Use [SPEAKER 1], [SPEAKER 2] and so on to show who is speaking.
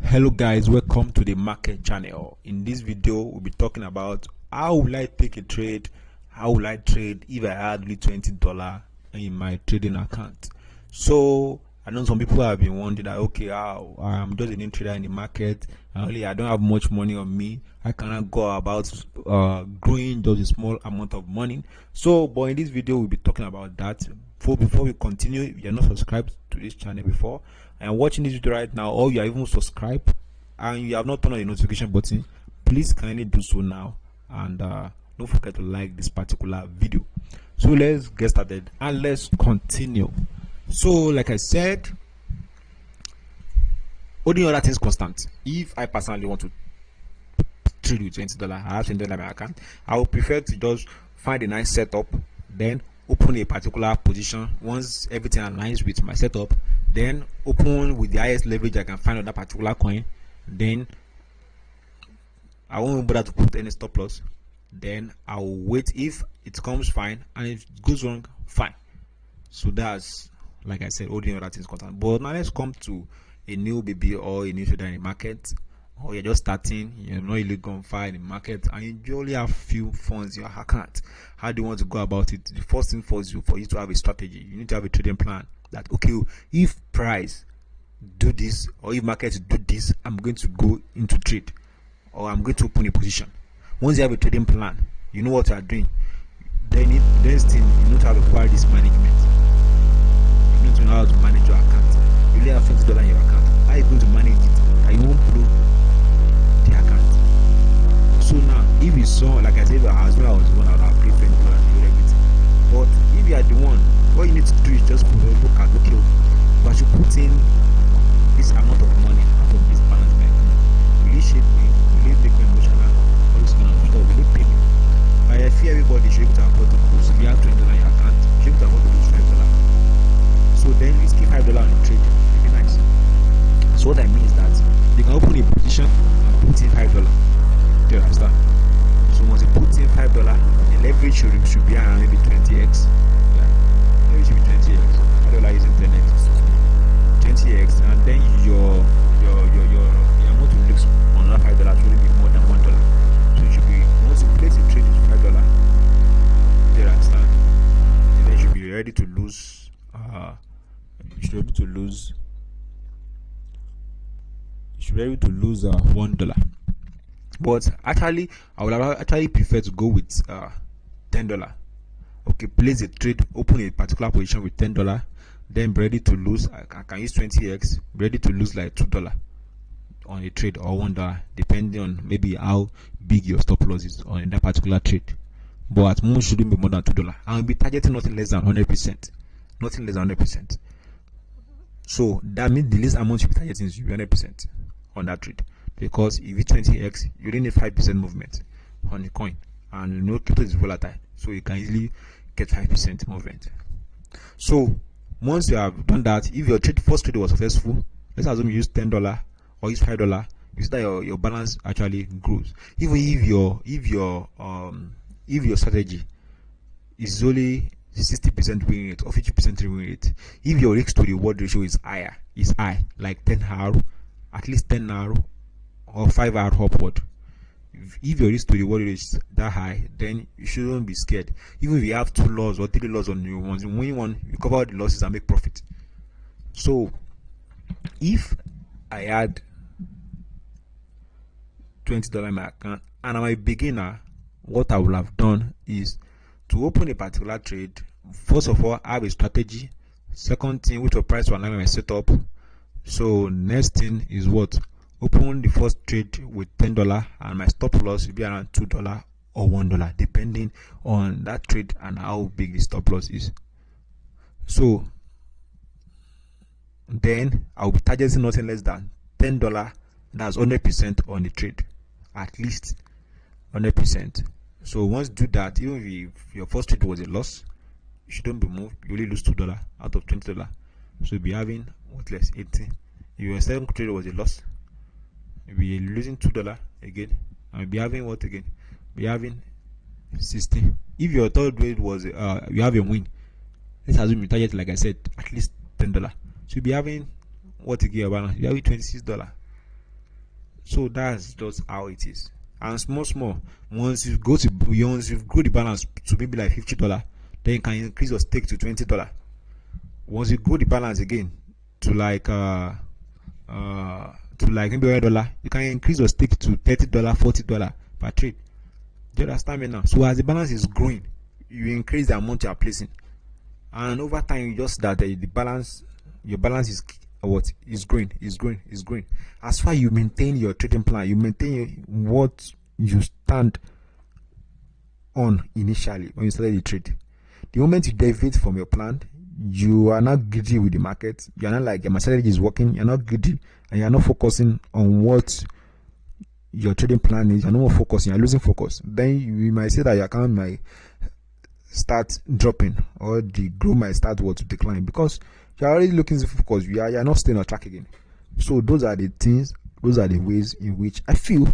[SPEAKER 1] Hello guys, welcome to the market channel. In this video we'll be talking about how will I take a trade, how will I trade if I had only $20 in my trading account. So I know some people have been wondering that okay, how I'm just a new trader in the market and I don't have much money on me, I cannot go about growing just a small amount of money. But in this video we'll be talking about that. Before we continue, if you're not subscribed to this channel before and watching this video right now, or you are even subscribed and you have not turned on the notification button, please kindly do so now, and don't forget to like this particular video. So let's get started and let's continue. So like I said, only other things constant. If I personally want to trade with $20, I have $20 in my account, I would prefer to just find a nice setup, then open a particular position. Once everything aligns with my setup, then open with the highest leverage I can find on that particular coin. Then I won't bother to put any stop loss. Then I'll wait. If it comes, fine, and if it goes wrong, fine. So that's, like I said, all the other things constant. But now let's come to a new baby or a new trader in the market, or you're just starting, you're not really gone far in the market, and you only have few funds in your account. How do you want to go about it? The first thing for you to have a strategy. You need to have a trading plan. That okay, if price do this, or if market do this, I'm going to go into trade, or I'm going to open a position. Once you have a trading plan, you know what you are doing. Then the next thing, you need to have acquired this management. You need to know how to manage your account. You only have $20 in your account. How are you going to manage it? Are you won't blow the account? So now, if you saw, like I said, if your husband was the one, I would have paid $20 and do everything. But if you are the one, what you need to do is just look at, okay, but you put in this amount of money out of this balance bank. Will it shape me? Will it make me emotional? All this kind of stuff. Will it pay me? I feel everybody should be able to afford to lose. If you have $20 in your account, you should be able to afford to lose $5. So then you keep $5 on the trade. It'll be nice. So what I mean is that you can open a position and put in $5. Do you understand? So once you put in $5, the leverage should be around maybe 20x. Yeah, maybe it should be 20x. $5 is internet. 20x, and then your amount to lose on that $5 should be more than $1. So it should be, once you place a trade with $5, do you understand? And then you should be ready to lose. You should be able to lose. You should be able to lose $1. But actually, I would actually prefer to go with $10. Okay, place a trade, open a particular position with $10, then be ready to lose. I can use 20x, be ready to lose like $2 on a trade, or $1, depending on maybe how big your stop loss is on that particular trade. But at most shouldn't be more than $2. I'll be targeting nothing less than 100%. Nothing less than 100%. So that means the least amount you be targeting is 100% on that trade. Because if it's 20x, you only need 5% movement on the coin, and you know crypto is volatile, so you can easily get 5% movement. So once you have done that, if your first trade was successful, let's assume you use $10 or use $5, you see that your balance actually grows. Even if your strategy is only 60% win rate or 50% win rate, if your risk to reward ratio is high, like 10R, at least 10R or 5R upward, if your risk to reward is that high, then you shouldn't be scared. Even if you have 2 loss or 3 loss on your ones, you win one, you cover the losses and make profit. So if I had $20 in my account and I'm a beginner, what I would have done is to open a particular trade. First of all, I have a strategy. Second thing, which will price to align with my setup. So next thing is what? Open the first trade with $10, and my stop loss will be around $2 or $1, depending on that trade and how big the stop loss is. So then I'll be targeting nothing less than $10. That's 100% on the trade, at least 100%. So once you do that, even if your first trade was a loss, you shouldn't be moved. You only lose $2 out of $20. So you'll be having what less 80. If your second trade was a loss, you'll be losing $2 again, and you'll be having what again? Be having 60. If your third trade was you have a win, let's assume you target, like I said, at least $10. So you'll be having what again? You're having $26. So that's just how it is. And small, once you grow the balance to maybe like $50, then you can increase your stake to $20. Once you grow the balance again to like maybe $100, you can increase your stake to $30, $40 per trade. Do you understand me now? So as the balance is growing, you increase the amount you are placing, and over time you just that the balance, your balance is growing. As far you maintain your trading plan, you maintain what you stand on initially when you started the trade. The moment you deviate from your plan, you are not greedy with the market. You are not like my strategy is working. You're not greedy, and you're not focusing on what your trading plan is. You're not more focusing. You're losing focus. Then you might say that your account might start dropping, or the growth might start to decline, because you're already looking to focus. You're not staying on track again. So those are the things. Those are the ways in which I feel